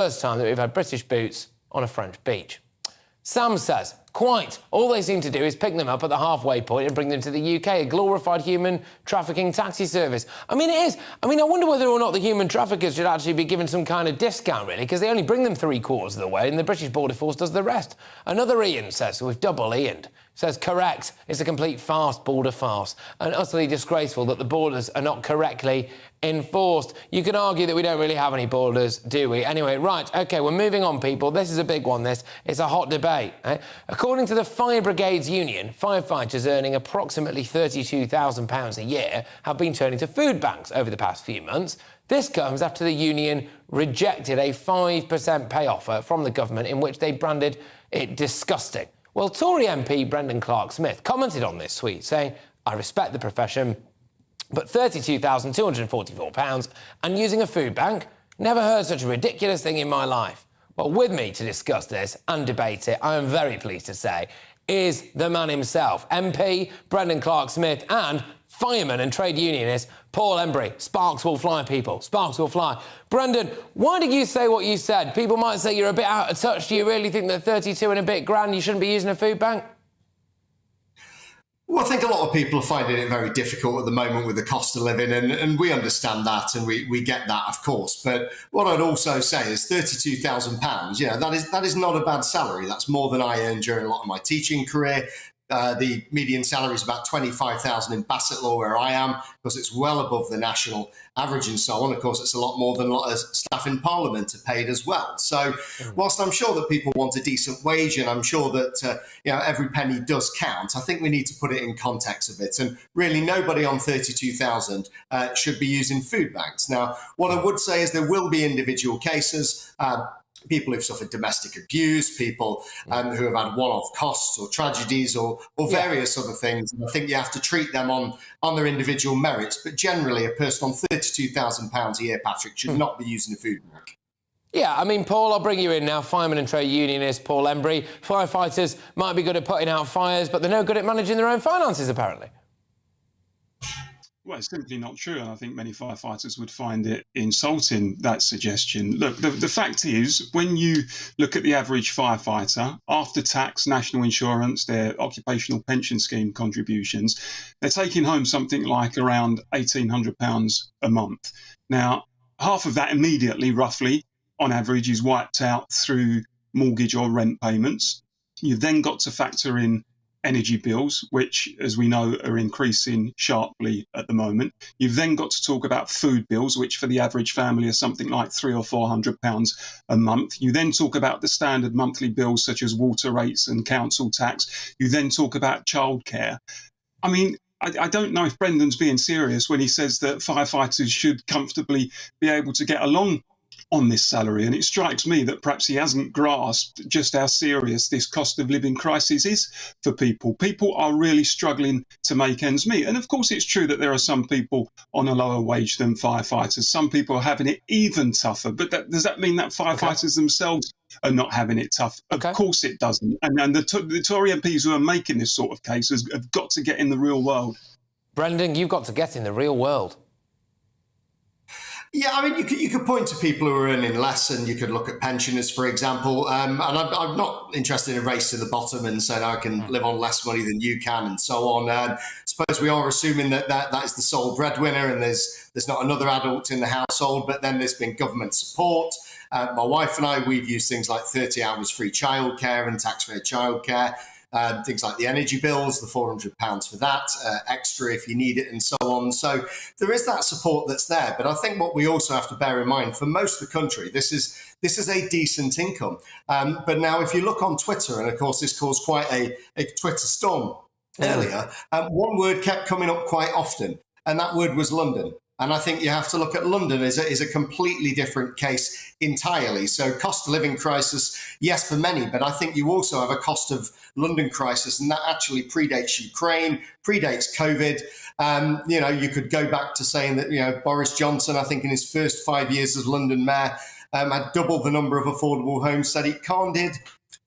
First time that we've had British boots on a French beach. Sam says, quite. All they seem to do is pick them up at the halfway point and bring them to the UK, a glorified human trafficking taxi service. I mean, it is. I wonder whether or not the human traffickers should actually be given some kind of discount, really, because they only bring them 3/4 of the way and the British Border Force does the rest. Another Ian says, so we've double Ian'd, says, correct, it's a complete farce, border farce, and utterly disgraceful that the borders are not correctly enforced. You can argue that we don't really have any borders, do we? Anyway, right, OK, we're moving on, people. This is a big one, this. It's a hot debate. According to the Fire Brigades Union, firefighters earning approximately £32,000 a year have been turning to food banks over the past few months. This comes after the union rejected a 5% pay offer from the government in which they branded it disgusting. Well, Tory MP Brendan Clark-Smith commented on this tweet, saying, I respect the profession, but £32,244 and using a food bank? Never heard such a ridiculous thing in my life. Well, with me to discuss this and debate it, I am very pleased to say, is the man himself, MP Brendan Clark-Smith and fireman and trade unionist Paul Embry. Sparks will fly, people. Sparks will fly. Brendan, why did you say what you said? People might say you're a bit out of touch. Do you really think that 32 and a bit grand you shouldn't be using a food bank? Well, I think a lot of people are finding it very difficult at the moment with the cost of living, and we understand that, and we get that, of course. But what I'd also say is £32,000, that is not a bad salary. That's more than I earned during a lot of my teaching career. The median salary is about £25,000 in Bassetlaw, where I am, because it's well above the national average and so on. Of course, it's a lot more than a lot of staff in Parliament are paid as well. So whilst I'm sure that people want a decent wage, and I'm sure that every penny does count, I think we need to put it in context a bit. And really, nobody on 32,000 should be using food banks. Now, what I would say is there will be individual cases. People who've suffered domestic abuse, people who have had one-off costs or tragedies or various other things. And I think you have to treat them on their individual merits. But generally, a person on £32,000 a year, Patrick, should not be using a food bank. Yeah, Paul, I'll bring you in now. Fireman and trade unionist Paul Embry. Firefighters might be good at putting out fires, but they're no good at managing their own finances, apparently. Well, it's simply not true, and I think many firefighters would find it insulting, that suggestion. Look, the fact is, when you look at the average firefighter, after tax, national insurance, their occupational pension scheme contributions, they're taking home something like around £1,800 a month. Now, half of that immediately, roughly, on average, is wiped out through mortgage or rent payments. You've then got to factor in energy bills, which, as we know, are increasing sharply at the moment. You've then got to talk about food bills, which for the average family are something like £300 or £400 a month. You then talk about the standard monthly bills, such as water rates and council tax. You then talk about childcare. I don't know if Brendan's being serious when he says that firefighters should comfortably be able to get along on this salary, and it strikes me that perhaps he hasn't grasped just how serious this cost of living crisis is for people. People are really struggling to make ends meet, and of course it's true that there are some people on a lower wage than firefighters. Some people are having it even tougher, but does that mean that firefighters themselves are not having it tough? Of course it doesn't, and the Tory MPs who are making this sort of case have got to get in the real world. Brendan, you've got to get in the real world. Yeah, you could point to people who are earning less, and you could look at pensioners, for example. And I'm not interested in a race to the bottom and saying I can live on less money than you can and so on. I suppose we are assuming that is the sole breadwinner, and there's not another adult in the household. But then there's been government support. My wife and I, we've used things like 30 hours free childcare and tax-free childcare. Things like the energy bills, the £400 for that, extra if you need it, and so on. So there is that support that's there. But I think what we also have to bear in mind, for most of the country, this is a decent income. But now if you look on Twitter, and of course this caused quite a Twitter storm earlier, one word kept coming up quite often, and that word was London. And I think you have to look at London as a completely different case entirely. So cost of living crisis, yes, for many, but I think you also have a cost of London crisis, and that actually predates Ukraine, predates COVID. You could go back to saying that, Boris Johnson, I think in his first 5 years as London mayor, had double the number of affordable homes that Khan did.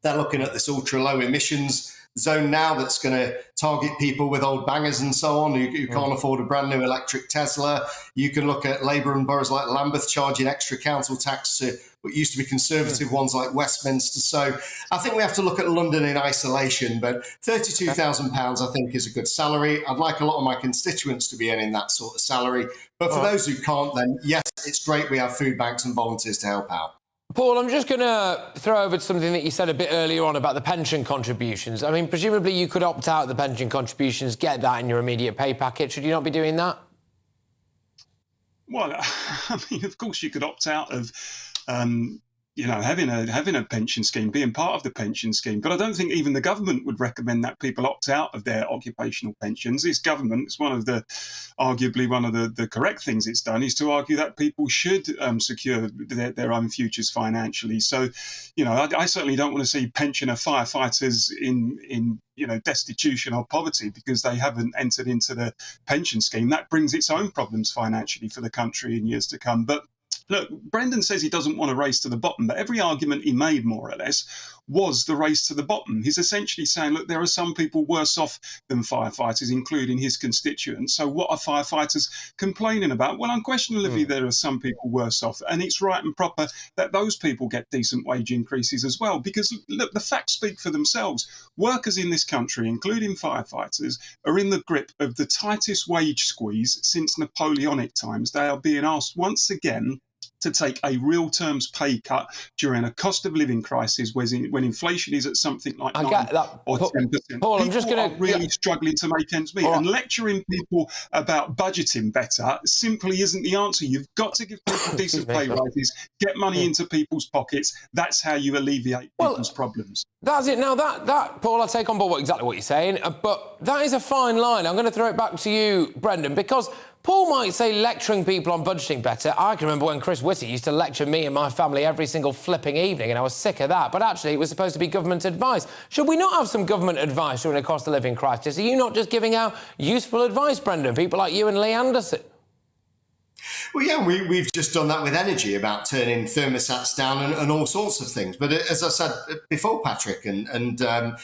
They're looking at this ultra low emissions zone now that's going to target people with old bangers and so on who can't afford a brand new electric Tesla. You can look at Labour and boroughs like Lambeth charging extra council tax to what used to be conservative ones like Westminster. So I think we have to look at London in isolation, but £32,000 I think is a good salary. I'd like a lot of my constituents to be earning that sort of salary. But for those who can't, then yes, it's great we have food banks and volunteers to help out. Paul, I'm just going to throw over to something that you said a bit earlier on about the pension contributions. I mean, presumably you could opt out of the pension contributions, get that in your immediate pay packet. Should you not be doing that? Well, I mean, of course you could opt out of, having a pension scheme, being part of the pension scheme. But I don't think even the government would recommend that people opt out of their occupational pensions. This government, it's arguably one of the correct things it's done, is to argue that people should secure their own futures financially. So, I certainly don't want to see pensioner firefighters in destitution or poverty because they haven't entered into the pension scheme. That brings its own problems financially for the country in years to come. But look, Brendan says he doesn't want a race to the bottom, but every argument he made, more or less, was the race to the bottom. He's essentially saying, look, there are some people worse off than firefighters, including his constituents. So what are firefighters complaining about? Well, unquestionably, there are some people worse off, and it's right and proper that those people get decent wage increases as well. Because, look, the facts speak for themselves. Workers in this country, including firefighters, are in the grip of the tightest wage squeeze since Napoleonic times. They are being asked once again to take a real terms pay cut during a cost of living crisis when inflation is at something like 9 or 10%. Paul, I'm just going to really struggling to make ends meet. And lecturing people about budgeting better simply isn't the answer. You've got to give people decent pay rises, get money into people's pockets. That's how you alleviate people's problems. That's it. Now, that Paul, I take on board exactly what you're saying, but that is a fine line. I'm going to throw it back to you, Brendan, because Paul might say lecturing people on budgeting better. I can remember when Chris Whitty used to lecture me and my family every single flipping evening, and I was sick of that. But actually, it was supposed to be government advice. Should we not have some government advice during a cost of living crisis? Are you not just giving out useful advice, Brendan? People like you and Lee Anderson. Well, yeah, we've just done that with energy, about turning thermostats down and all sorts of things. But as I said before, Patrick, and a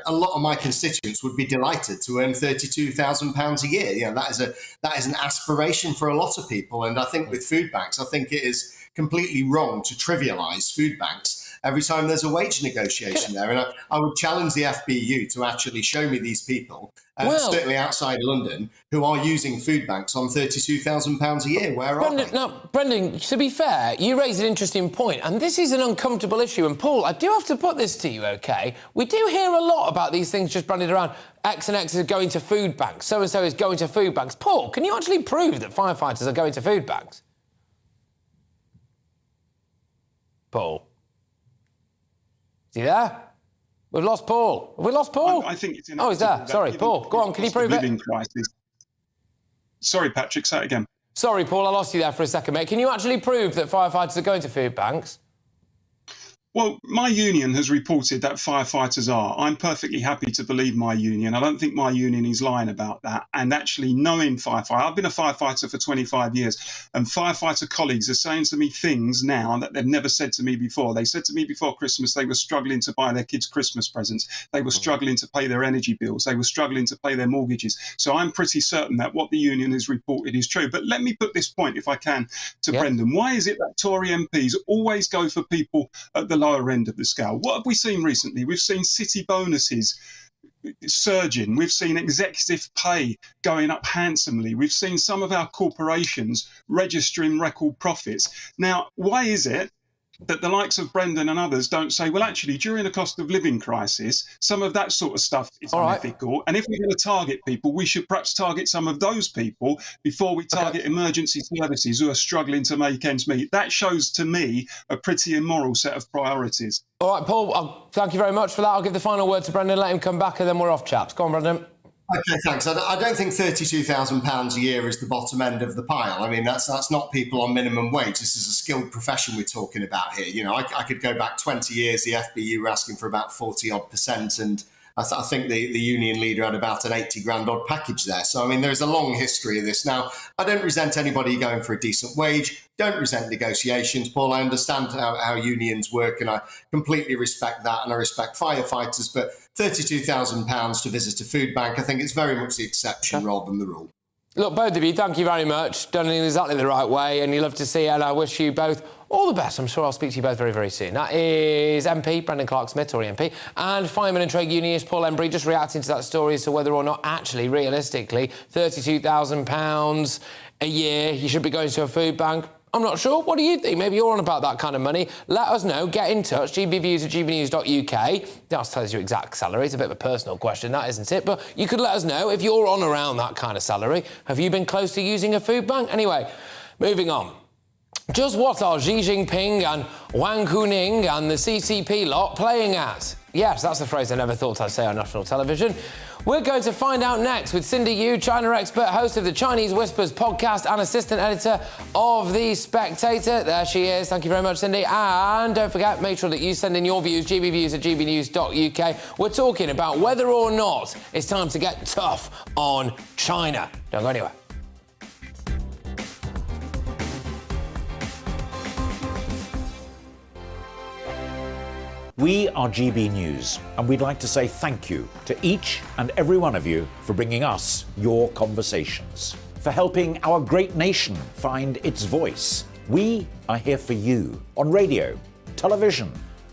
lot of my constituents would be delighted to earn £32,000 a year. That is an aspiration for a lot of people. And I think with food banks, I think it is completely wrong to trivialise food banks every time there's a wage negotiation there. And I would challenge the FBU to actually show me these people, certainly outside London, who are using food banks on £32,000 a year. Where are they? Now, Brendan, to be fair, you raise an interesting point, and this is an uncomfortable issue. And Paul, I do have to put this to you, OK? We do hear a lot about these things just branded around. X and X is going to food banks. So-and-so is going to food banks. Paul, can you actually prove that firefighters are going to food banks? Paul? Is he there? We've lost Paul. Have we lost Paul? I think it's he's there. Sorry, Paul. Go on, can you prove it? Sorry, Patrick, say it again. Sorry, Paul, I lost you there for a second, mate. Can you actually prove that firefighters are going to food banks? Well, my union has reported that firefighters are. I'm perfectly happy to believe my union. I don't think my union is lying about that. And actually knowing firefighters, I've been a firefighter for 25 years, and firefighter colleagues are saying to me things now that they've never said to me before. They said to me before Christmas they were struggling to buy their kids Christmas presents. They were struggling to pay their energy bills. They were struggling to pay their mortgages. So I'm pretty certain that what the union has reported is true. But let me put this point, if I can, to Brendan. Why is it that Tory MPs always go for people at the lower end of the scale? What have we seen recently? We've seen city bonuses surging. We've seen executive pay going up handsomely. We've seen some of our corporations registering record profits. Now, why is it that the likes of Brendan and others don't say, well, actually, during a cost of living crisis, some of that sort of stuff is unethical. And if we're going to target people, we should perhaps target some of those people before we target emergency services who are struggling to make ends meet. That shows to me a pretty immoral set of priorities. All right, Paul, thank you very much for that. I'll give the final word to Brendan, let him come back, and then we're off, chaps. Go on, Brendan. OK, thanks. I don't think £32,000 a year is the bottom end of the pile. I mean, that's not people on minimum wage. This is a skilled profession we're talking about here. I could go back 20 years. The FBU were asking for about 40-odd%, and I think the union leader had about an 80 grand odd package there. So, I mean, there's a long history of this. Now, I don't resent anybody going for a decent wage. Don't resent negotiations, Paul. I understand how unions work, and I completely respect that, and I respect firefighters. But £32,000 to visit a food bank, I think it's very much the exception rather than the rule. Look, both of you, thank you very much. Done it in exactly the right way, and you love to see it, and I wish you both All the best. I'm sure I'll speak to you both very, very soon. That is MP Brendan Clark-Smith, Tory MP, and Fireman and Trade Unionist Paul Embry just reacting to that story as to whether or not actually, realistically, £32,000 a year you should be going to a food bank. I'm not sure. What do you think? Maybe you're on about that kind of money. Let us know. Get in touch. gbviews@gbnews.uk. That tells you exact salary. It's a bit of a personal question, that, isn't it? But you could let us know if you're on around that kind of salary. Have you been close to using a food bank? Anyway, moving on. Just what are Xi Jinping and Wang Kuning and the CCP lot playing at? Yes, that's a phrase I never thought I'd say on national television. We're going to find out next with Cindy Yu, China expert, host of the Chinese Whispers podcast and assistant editor of The Spectator. There she is. Thank you very much, Cindy. And don't forget, make sure that you send in your views, gbviews@gbnews.uk. We're talking about whether or not it's time to get tough on China. Don't go anywhere. We are GB News, and we'd like to say thank you to each and every one of you for bringing us your conversations, for helping our great nation find its voice. We are here for you on radio, television,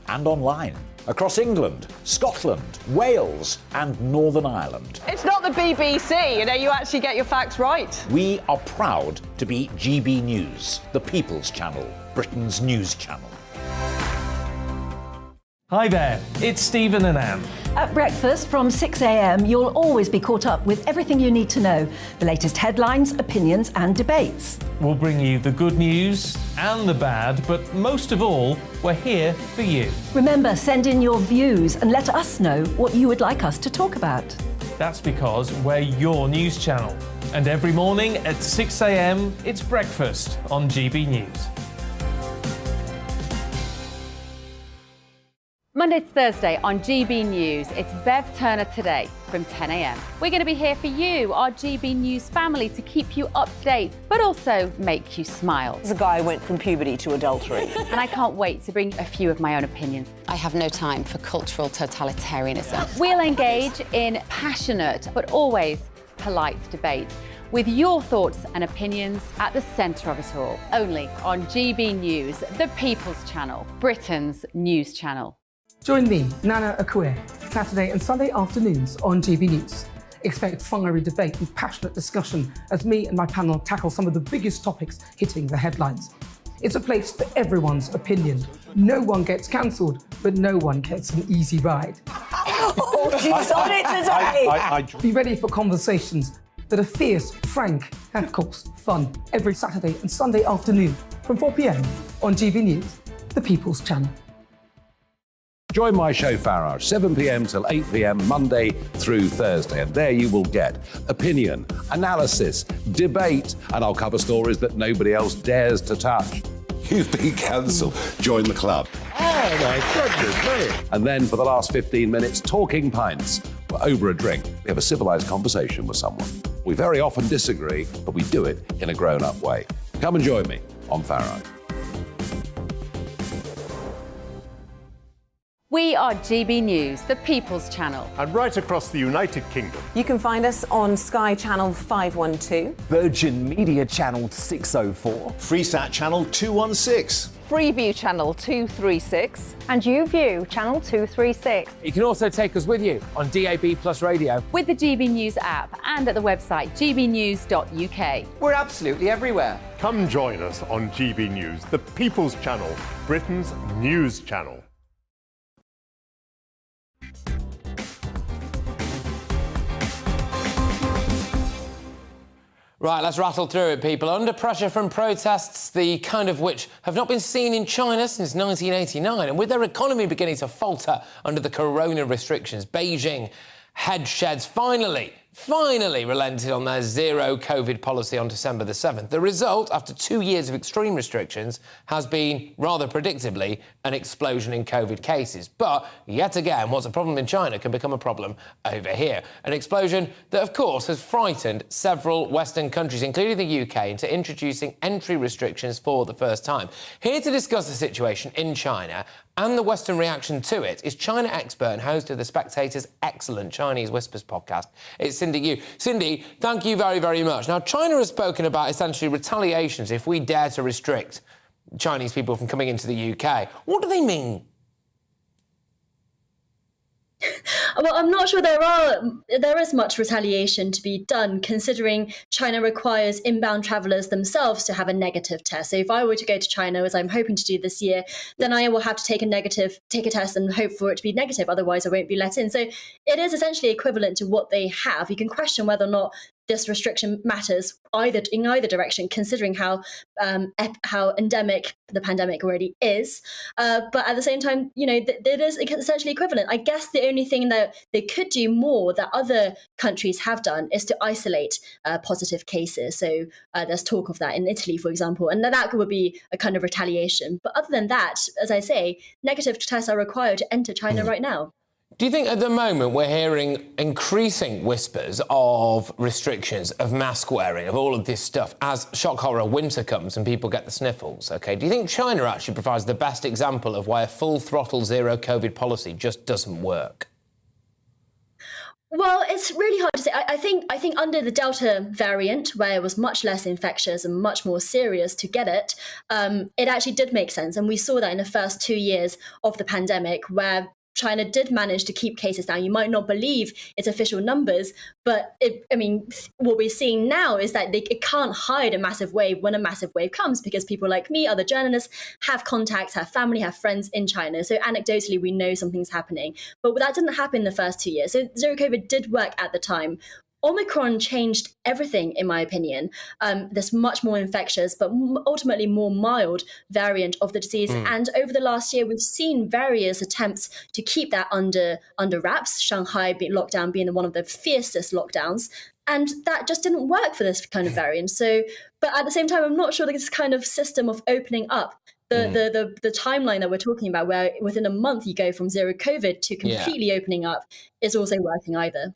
and online, across England, Scotland, Wales, and Northern Ireland. It's not the BBC, you actually get your facts right. We are proud to be GB News, the People's Channel, Britain's news channel. Hi there, it's Stephen and Anne. At breakfast from 6 a.m, you'll always be caught up with everything you need to know, the latest headlines, opinions and debates. We'll bring you the good news and the bad, but most of all, we're here for you. Remember, send in your views and let us know what you would like us to talk about. That's because we're your news channel. And every morning at 6 a.m, it's breakfast on GB News. Monday to Thursday on GB News, it's Bev Turner Today from 10 a.m. We're going to be here for you, our GB News family, to keep you up to date, but also make you smile. The guy went from puberty to adultery. And I can't wait to bring a few of my own opinions. I have no time for cultural totalitarianism. We'll engage in passionate, but always polite debate, with your thoughts and opinions at the centre of it all. Only on GB News, the People's Channel, Britain's news channel. Join me, Nana Akue, Saturday and Sunday afternoons on GB News. Expect fiery debate and passionate discussion as me and my panel tackle some of the biggest topics hitting the headlines. It's a place for everyone's opinion. No one gets cancelled, but no one gets an easy ride. Oh, she's on it today! Be ready for conversations that are fierce, frank, and of course, fun. Every Saturday and Sunday afternoon from 4 p.m. on GB News, the People's Channel. Join my show Farage, 7 p.m. till 8 p.m. Monday through Thursday, and there you will get opinion, analysis, debate, and I'll cover stories that nobody else dares to touch. You've been cancelled. Join the club. Oh my goodness me. And then for the last 15 minutes, talking pints. We're over a drink. We have a civilised conversation with someone. We very often disagree, but we do it in a grown-up way. Come and join me on Farage. We are GB News, the People's Channel. And right across the United Kingdom. You can find us on Sky Channel 512. Virgin Media Channel 604. Freesat Channel 216. Freeview Channel 236. And YouView Channel 236. You can also take us with you on DAB Plus Radio. With the GB News app and at the website gbnews.uk. We're absolutely everywhere. Come join us on GB News, the People's Channel, Britain's news channel. Right, let's rattle through it, people. Under pressure from protests, the kind of which have not been seen in China since 1989, and with their economy beginning to falter under the corona restrictions, Beijing headsheds finally relented on their zero COVID policy on December the 7th. The result, after 2 years of extreme restrictions, has been, rather predictably, an explosion in COVID cases. But, yet again, what's a problem in China can become a problem over here. An explosion that, of course, has frightened several Western countries, including the UK, into introducing entry restrictions for the first time. Here to discuss the situation in China and the Western reaction to it is China expert and host of The Spectator's excellent Chinese Whispers podcast. It's Cindy Yu. Cindy, thank you very, very much. Now, China has spoken about essentially retaliations if we dare to restrict Chinese people from coming into the UK. What do they mean? Well, I'm not sure there is much retaliation to be done, considering China requires inbound travellers themselves to have a negative test. So if I were to go to China, as I'm hoping to do this year, then I will have to take a test and hope for it to be negative. Otherwise, I won't be let in. So it is essentially equivalent to what they have. You can question whether or not this restriction matters in either direction, considering how endemic the pandemic already is. But at the same time, it is essentially equivalent. I guess the only thing that they could do more that other countries have done is to isolate positive cases. So there's talk of that in Italy, for example, and that would be a kind of retaliation. But other than that, as I say, negative tests are required to enter China right now. Do you think at the moment we're hearing increasing whispers of restrictions, of mask wearing, of all of this stuff as shock horror winter comes and people get the sniffles, OK? Do you think China actually provides the best example of why a full throttle zero COVID policy just doesn't work? Well, it's really hard to say. I think under the Delta variant, where it was much less infectious and much more serious to get it, it actually did make sense. And we saw that in the first 2 years of the pandemic, where China did manage to keep cases down. You might not believe its official numbers, but what we're seeing now is that it can't hide a massive wave when a massive wave comes, because people like me, other journalists, have contacts, have family, have friends in China. So anecdotally, we know something's happening. But that didn't happen in the first 2 years. So zero COVID did work at the time. Omicron changed everything, in my opinion. This much more infectious, but ultimately more mild variant of the disease. And over the last year, we've seen various attempts to keep that under wraps. Shanghai lockdown being one of the fiercest lockdowns. And that just didn't work for this kind of variant. So, but at the same time, I'm not sure that this kind of system of opening up the timeline that we're talking about, where within a month you go from zero COVID to completely opening up, is also working either.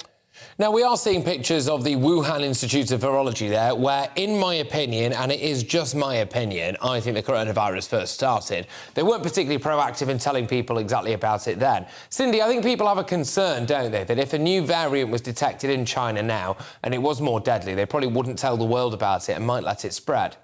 Now, we are seeing pictures of the Wuhan Institute of Virology there, where, in my opinion, and it is just my opinion, I think the coronavirus first started. They weren't particularly proactive in telling people exactly about it then. Cindy, I think people have a concern, don't they, that if a new variant was detected in China now and it was more deadly, they probably wouldn't tell the world about it and might let it spread.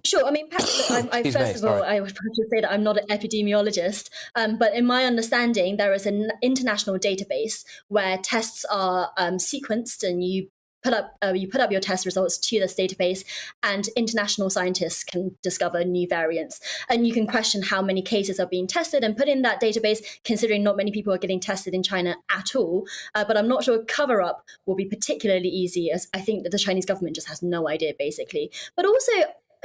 Sure. I mean, first of all, I would have to say that I'm not an epidemiologist, but in my understanding, there is an international database where tests are sequenced, and you put up your test results to this database, and international scientists can discover new variants. And you can question how many cases are being tested and put in that database, considering not many people are getting tested in China at all. But I'm not sure a cover-up will be particularly easy, as I think that the Chinese government just has no idea, basically. But also,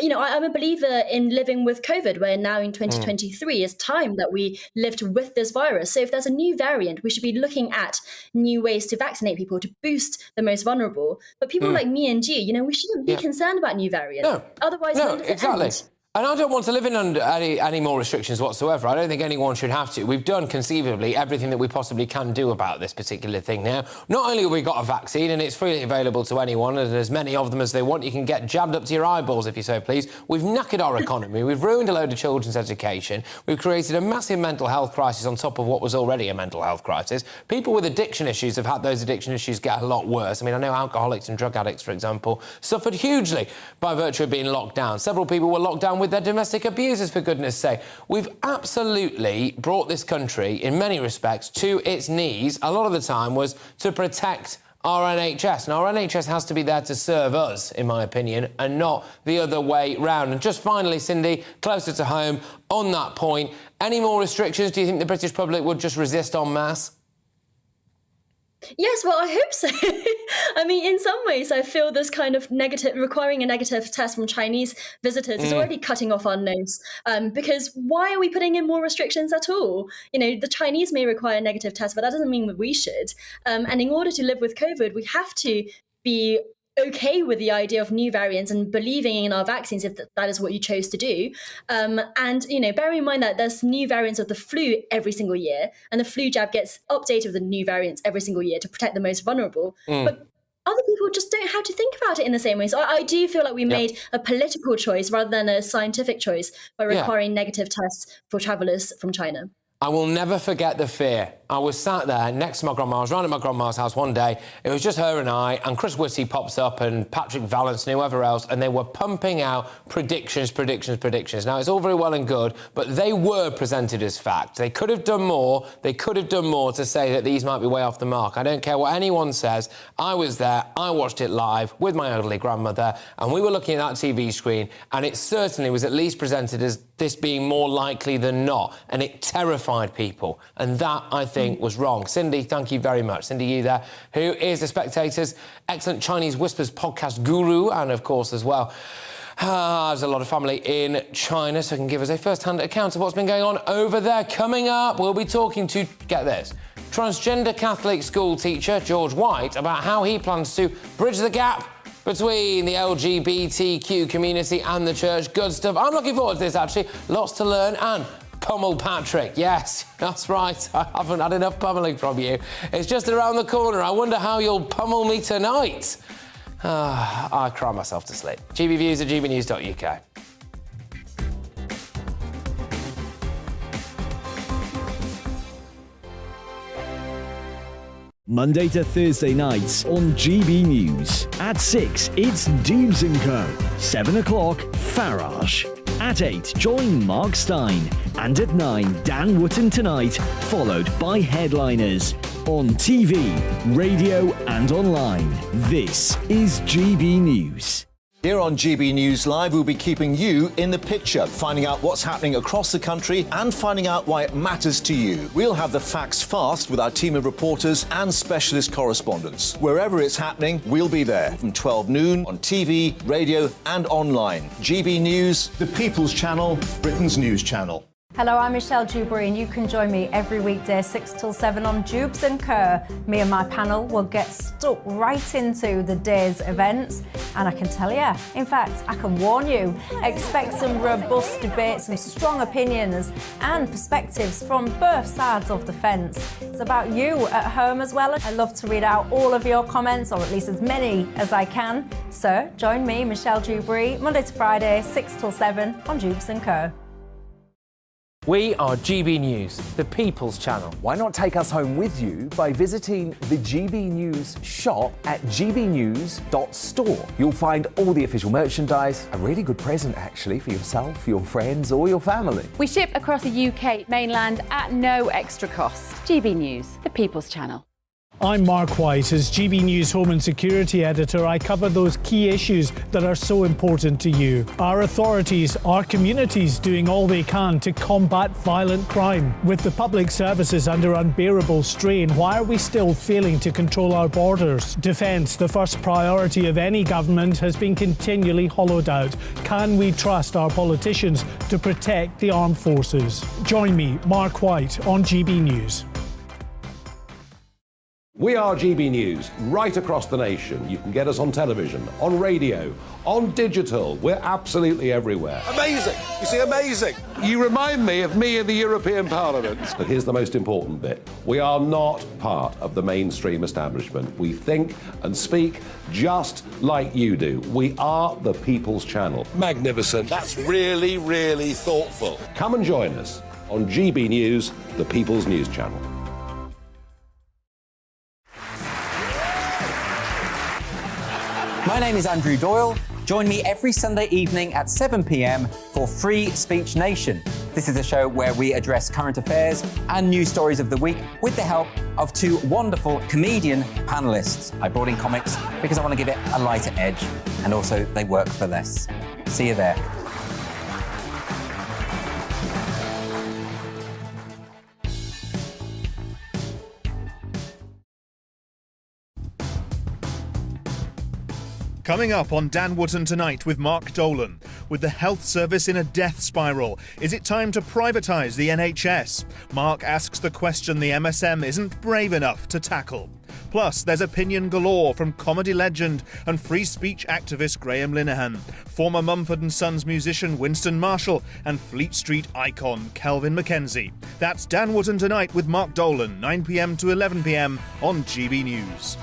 I'm a believer in living with COVID, where now in 2023 is time that we lived with this virus. So if there's a new variant, we should be looking at new ways to vaccinate people, to boost the most vulnerable. But people like me and G, we shouldn't be concerned about new variants. No. Otherwise, no, exactly. And I don't want to live in under any more restrictions whatsoever. I don't think anyone should have to. We've done, conceivably, everything that we possibly can do about this particular thing now. Not only have we got a vaccine, and it's freely available to anyone, and as many of them as they want, you can get jabbed up to your eyeballs, if you so please. We've knackered our economy. We've ruined a load of children's education. We've created a massive mental health crisis on top of what was already a mental health crisis. People with addiction issues have had those addiction issues get a lot worse. I mean, I know alcoholics and drug addicts, for example, suffered hugely by virtue of being locked down. Several people were locked down with their domestic abusers, for goodness sake. We've absolutely brought this country, in many respects, to its knees. A lot of the time was to protect our NHS. And our NHS has to be there to serve us, in my opinion, and not the other way round. And just finally, Cindy, closer to home, on that point, any more restrictions? Do you think the British public would just resist en masse? Yes, well, I hope so. I mean, in some ways, I feel this kind of requiring a negative test from Chinese visitors is already cutting off our nose. Because why are we putting in more restrictions at all? The Chinese may require a negative test, but that doesn't mean that we should. And in order to live with COVID, we have to be okay with the idea of new variants and believing in our vaccines, if that is what you chose to do. And, bearing in mind that there's new variants of the flu every single year, and the flu jab gets updated with the new variants every single year to protect the most vulnerable. But other people just don't have to think about it in the same way. So I do feel like we made a political choice rather than a scientific choice by requiring negative tests for travellers from China. I will never forget the fear. I was sat there next to my grandma. I was round at my grandma's house one day. It was just her and I, and Chris Whitty pops up and Patrick Vallance and whoever else, and they were pumping out predictions. Now, it's all very well and good, but they were presented as fact. They could have done more. They could have done more to say that these might be way off the mark. I don't care what anyone says. I was there. I watched it live with my elderly grandmother, and we were looking at that TV screen, and it certainly was at least presented as this being more likely than not, and it terrified people. And that, I think, was wrong. Cindy, thank you very much. Cindy, you there, who is The Spectator's excellent Chinese Whispers podcast guru, and, of course, as well, there's a lot of family in China, so can give us a first-hand account of what's been going on over there. Coming up, we'll be talking to, get this, transgender Catholic school teacher George White about how he plans to bridge the gap between the LGBTQ community and the church. Good stuff. I'm looking forward to this, actually. Lots to learn. And pummel Patrick. Yes, that's right. I haven't had enough pummeling from you. It's just around the corner. I wonder how you'll pummel me tonight. I cry myself to sleep. GBViews at gbnews.uk. Monday to Thursday nights on GB News. At 6, it's Dubes & Co. 7 o'clock, Farage. At 8, join Mark Steyn. And at 9, Dan Wootton Tonight, followed by Headliners. On TV, radio and online. This is GB News. Here on GB News Live, we'll be keeping you in the picture, finding out what's happening across the country and finding out why it matters to you. We'll have the facts fast with our team of reporters and specialist correspondents. Wherever it's happening, we'll be there from 12 noon on TV, radio and online. GB News, the People's Channel, Britain's news channel. Hello, I'm Michelle Dewberry, and you can join me every weekday 6 till 7 on Dubes & Kerr. Me and my panel will get stuck right into the day's events, and I can tell you, in fact, I can warn you, expect some robust debates, some strong opinions and perspectives from both sides of the fence. It's about you at home as well. I love to read out all of your comments, or at least as many as I can. So join me, Michelle Dewberry, Monday to Friday, 6 till 7 on Dubes & Kerr. We are GB News, the People's Channel. Why not take us home with you by visiting the GB News shop at gbnews.store. You'll find all the official merchandise, a really good present actually for yourself, your friends or your family. We ship across the UK mainland at no extra cost. GB News, the People's Channel. I'm Mark White. As GB News Home and Security Editor, I cover those key issues that are so important to you. Our authorities, our communities doing all they can to combat violent crime. With the public services under unbearable strain, why are we still failing to control our borders? Defence, the first priority of any government, has been continually hollowed out. Can we trust our politicians to protect the armed forces? Join me, Mark White, on GB News. We are GB News, right across the nation. You can get us on television, on radio, on digital. We're absolutely everywhere. Amazing! You see, amazing! You remind me of me in the European Parliament. But here's the most important bit. We are not part of the mainstream establishment. We think and speak just like you do. We are the People's Channel. Magnificent. That's really, really thoughtful. Come and join us on GB News, the People's News Channel. My name is Andrew Doyle. Join me every Sunday evening at 7 p.m. for Free Speech Nation. This is a show where we address current affairs and news stories of the week with the help of two wonderful comedian panellists. I brought in comics because I want to give it a lighter edge, and also they work for less. See you there. Coming up on Dan Wootton Tonight with Mark Dolan. With the health service in a death spiral, is it time to privatise the NHS? Mark asks the question the MSM isn't brave enough to tackle. Plus, there's opinion galore from comedy legend and free speech activist Graham Linehan, former Mumford & Sons musician Winston Marshall, and Fleet Street icon Kelvin Mackenzie. That's Dan Wootton Tonight with Mark Dolan, 9 p.m. to 11 p.m. on GB News.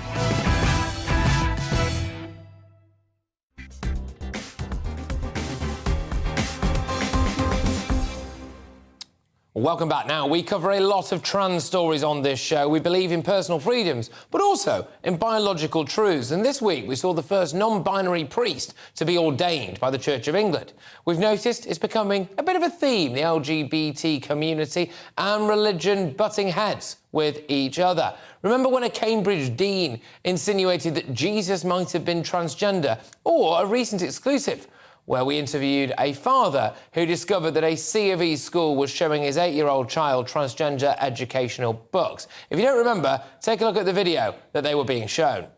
Welcome back. Now, we cover a lot of trans stories on this show. We believe in personal freedoms, but also in biological truths. And this week, we saw the first non-binary priest to be ordained by the Church of England. We've noticed it's becoming a bit of a theme, the LGBT community and religion butting heads with each other. Remember when a Cambridge dean insinuated that Jesus might have been transgender? Or a recent exclusive where we interviewed a father who discovered that a C of E school was showing his 8-year-old child transgender educational books. If you don't remember, take a look at the video that they were being shown.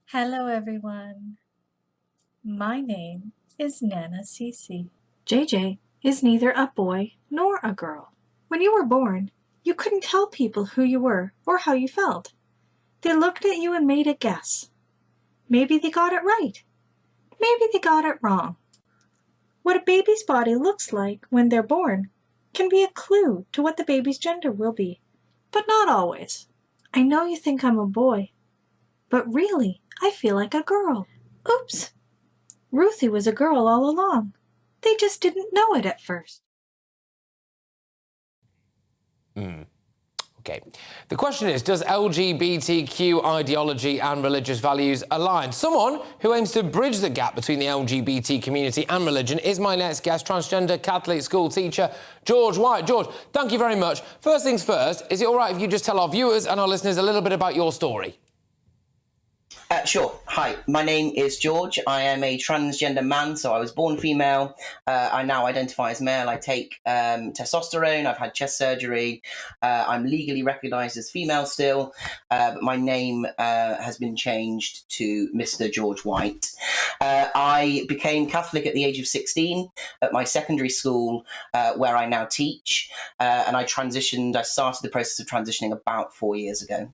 Hello everyone. My name is Nana Cece. JJ is neither a boy nor a girl. When you were born, you couldn't tell people who you were or how you felt. They looked at you and made a guess. Maybe they got it right. Maybe they got it wrong. What a baby's body looks like when they're born can be a clue to what the baby's gender will be, but not always. I know you think I'm a boy, but really, I feel like a girl. Oops! Ruthie was a girl all along. They just didn't know it at first. OK. The question is, does LGBTQ ideology and religious values align? Someone who aims to bridge the gap between the LGBT community and religion is my next guest, transgender Catholic school teacher George White. George, thank you very much. First things first, is it all right if you just tell our viewers and our listeners a little bit about your story? Sure. Hi, my name is George. I am a transgender man, so I was born female. I now identify as male. I take testosterone. I've had chest surgery. I'm legally recognised as female still, but my name has been changed to Mr. George White. I became Catholic at the age of 16 at my secondary school, where I now teach, and I started the process of transitioning about 4 years ago.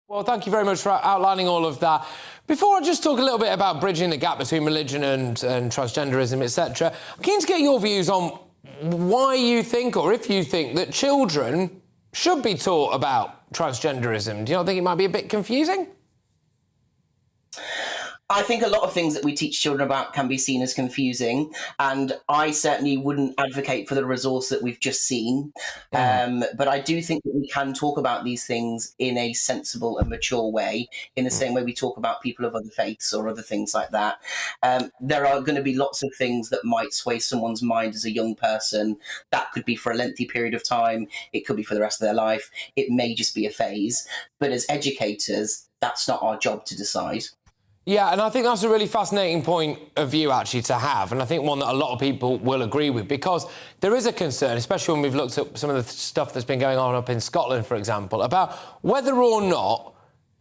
Well, thank you very much for outlining all of that. Before I just talk a little bit about bridging the gap between religion and transgenderism, etc., I'm keen to get your views on why you think, or if you think, that children should be taught about transgenderism. Do you not think it might be a bit confusing? I think a lot of things that we teach children about can be seen as confusing, and I certainly wouldn't advocate for the resource that we've just seen. But I do think that we can talk about these things in a sensible and mature way, in the same way we talk about people of other faiths or other things like that. There are going to be lots of things that might sway someone's mind as a young person. That could be for a lengthy period of time. It could be for the rest of their life. It may just be a phase. But as educators, that's not our job to decide. Yeah, and I think that's a really fascinating point of view, actually, to have, and I think one that a lot of people will agree with, because there is a concern, especially when we've looked at some of the stuff that's been going on up in Scotland, for example, about whether or not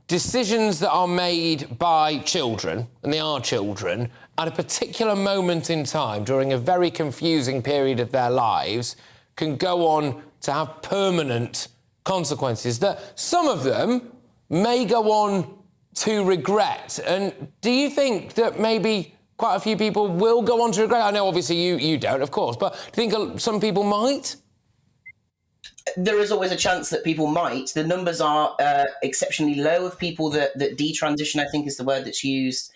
decisions that are made by children, and they are children, at a particular moment in time during a very confusing period of their lives can go on to have permanent consequences that some of them may go on to regret. And do you think that maybe quite a few people will go on to regret? I know obviously you don't, of course, but do you think some people might? There is always a chance that people might. The numbers are exceptionally low of people that detransition, I think is the word that's used.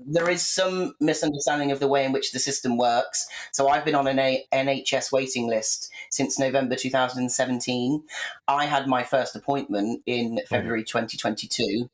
There is some misunderstanding of the way in which the system works. So I've been on an NHS waiting list since November 2017. I had my first appointment in February 2022.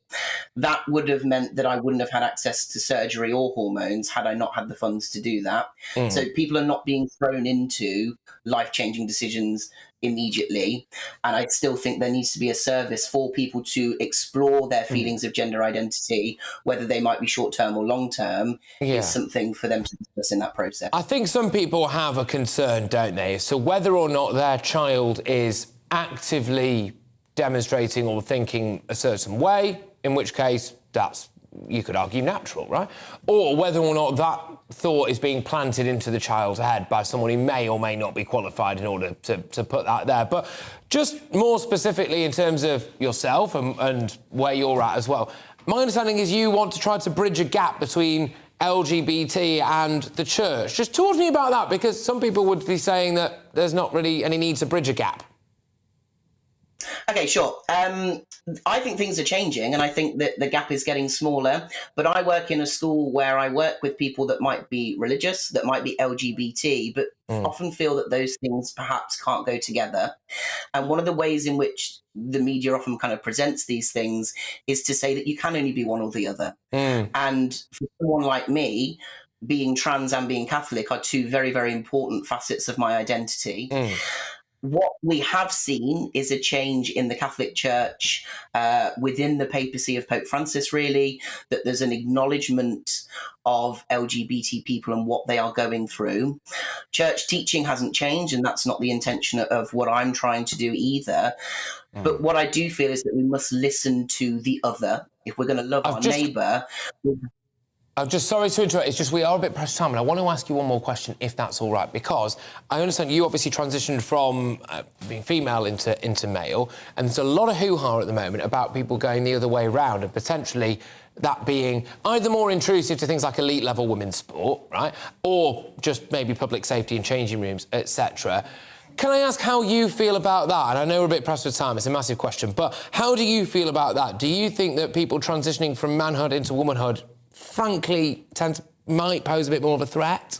That would have meant that I wouldn't have had access to surgery or hormones had I not had the funds to do that. So people are not being thrown into life-changing decisions immediately, and I still think there needs to be a service for people to explore their feelings of gender identity, whether they might be short-term or long-term. Is something for them to discuss in that process. I think some people have a concern, don't they, as to whether or not their child is actively demonstrating or thinking a certain way, in which case that's, you could argue, natural, right? Or whether or not that thought is being planted into the child's head by someone who may or may not be qualified in order to put that there. But just more specifically in terms of yourself and where you're at as well, my understanding is you want to try to bridge a gap between LGBT and the church. Just talk to me about that, because some people would be saying that there's not really any need to bridge a gap. Okay, sure. I think things are changing, and I think that the gap is getting smaller. But I work in a school where I work with people that might be religious, that might be LGBT, but often feel that those things perhaps can't go together. And one of the ways in which the media often kind of presents these things is to say that you can only be one or the other. And for someone like me, being trans and being Catholic are two very, very important facets of my identity. What we have seen is a change in the Catholic Church within the papacy of Pope Francis, really, that there's an acknowledgement of LGBT people and what they are going through. Church teaching hasn't changed, and that's not the intention of what I'm trying to do either. But what I do feel is that we must listen to the other. If we're going to love our neighbour... I'm just sorry to interrupt. It's just we are a bit pressed for time, and I want to ask you one more question, if that's all right, because I understand you obviously transitioned from being female into male, and there's a lot of hoo-ha at the moment about people going the other way around, and potentially that being either more intrusive to things like elite-level women's sport, right, or just maybe public safety and changing rooms, etc. Can I ask how you feel about that? And I know we're a bit pressed for time, it's a massive question, but how do you feel about that? Do you think that people transitioning from manhood into womanhood frankly might pose a bit more of a threat?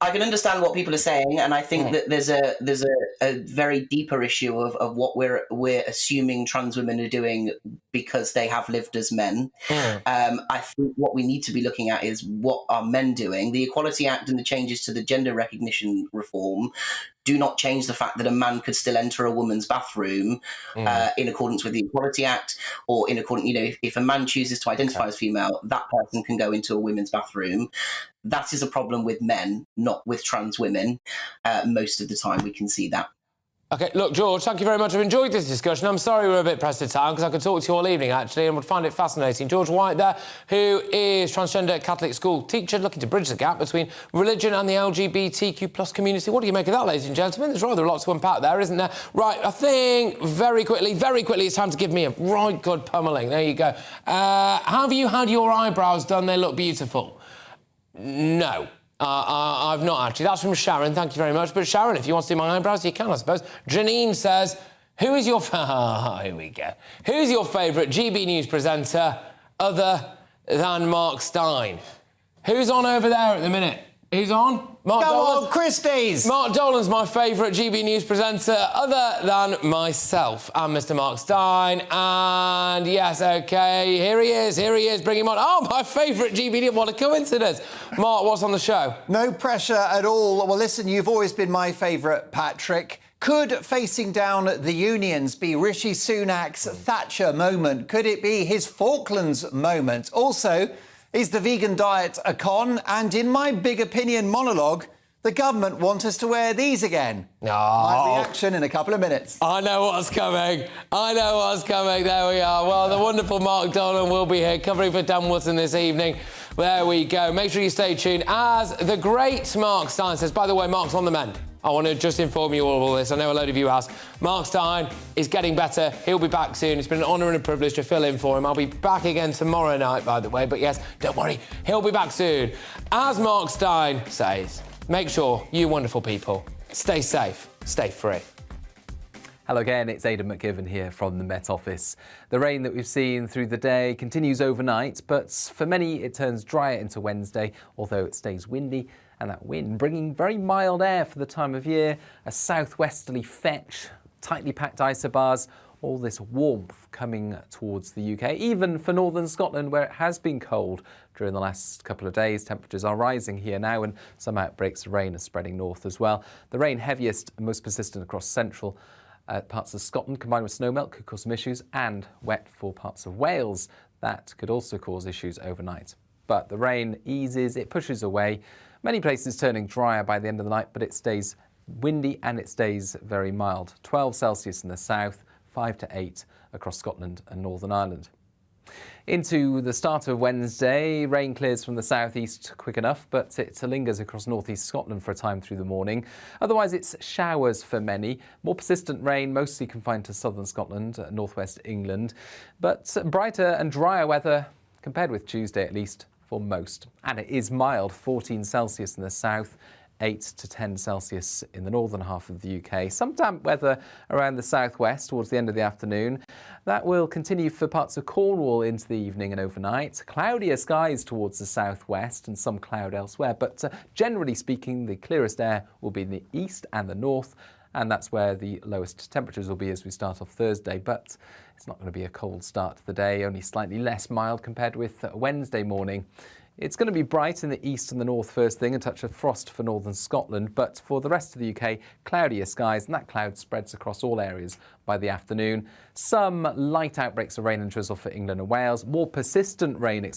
I can understand what people are saying, and I think that there's a very deeper issue of what we're assuming trans women are doing because they have lived as men. I think what we need to be looking at is what are men doing. The Equality Act and the changes to the gender recognition reform do not change the fact that a man could still enter a woman's bathroom in accordance with the Equality Act, or in accordance, if a man chooses to identify as female, that person can go into a women's bathroom. That is a problem with men, not with trans women. Most of the time we can see that. OK, look, George, thank you very much. I've enjoyed this discussion. I'm sorry we're a bit pressed for time, because I could talk to you all evening, actually, and would find it fascinating. George White there, who is transgender Catholic school teacher, looking to bridge the gap between religion and the LGBTQ plus community. What do you make of that, ladies and gentlemen? There's rather a lot to unpack there, isn't there? Right, I think very quickly, it's time to give me a right good pummelling. There you go. Have you had your eyebrows done? They look beautiful. No. I've not, actually. That's from Sharon, thank you very much. But Sharon, if you want to do my eyebrows, you can, I suppose. Janine says, here we go. Who's your favourite GB News presenter other than Mark Steyn? Who's on over there at the minute? Who's on? Mark Dolan. on, Christie's! Mark Dolan's my favourite GB News presenter other than myself and Mr Mark Steyn. And yes, OK, here he is, bring him on. Oh, my favourite GB News, what a coincidence. Mark, what's on the show? No pressure at all. Well, listen, you've always been my favourite, Patrick. Could facing down the unions be Rishi Sunak's Thatcher moment? Could it be his Falklands moment? Also, is the vegan diet a con? And in my big opinion monologue, the government want us to wear these again. My reaction in a couple of minutes. I know what's coming. There we are. Well, the wonderful Mark Dolan will be here covering for Dan Wootton this evening. There we go. Make sure you stay tuned. As the great Mark Steyn says, by the way, Mark's on the mend. I want to just inform you all of all this. I know a load of you asked. Mark Steyn is getting better. He'll be back soon. It's been an honour and a privilege to fill in for him. I'll be back again tomorrow night, by the way. But yes, don't worry, he'll be back soon. As Mark Steyn says, make sure you wonderful people stay safe, stay free. Hello again, it's Aidan McGivern here from the Met Office. The rain that we've seen through the day continues overnight, but for many it turns drier into Wednesday, although it stays windy. And that wind bringing very mild air for the time of year, a southwesterly fetch, tightly packed isobars, all this warmth coming towards the UK, even for northern Scotland, where it has been cold during the last couple of days. Temperatures are rising here now, and some outbreaks of rain are spreading north as well. The rain heaviest and most persistent across central parts of Scotland, combined with snowmelt, could cause some issues, and wet for parts of Wales. That could also cause issues overnight. But the rain eases, it pushes away. Many places turning drier by the end of the night, but it stays windy and it stays very mild. 12 Celsius in the south, 5 to 8 across Scotland and Northern Ireland. Into the start of Wednesday, rain clears from the southeast quick enough, but it lingers across northeast Scotland for a time through the morning. Otherwise, it's showers for many. More persistent rain, mostly confined to southern Scotland, northwest England, but brighter and drier weather compared with Tuesday at least for most. And it is mild, 14 Celsius in the south, 8 to 10 Celsius in the northern half of the UK. Some damp weather around the southwest towards the end of the afternoon. That will continue for parts of Cornwall into the evening and overnight. Cloudier skies towards the southwest and some cloud elsewhere, but generally speaking, the clearest air will be in the east and the north, and that's where the lowest temperatures will be as we start off Thursday. But it's not going to be a cold start to the day, only slightly less mild compared with Wednesday morning. It's going to be bright in the east and the north first thing, a touch of frost for northern Scotland, but for the rest of the UK, cloudier skies, and that cloud spreads across all areas by the afternoon. Some light outbreaks of rain and drizzle for England and Wales, more persistent rain expected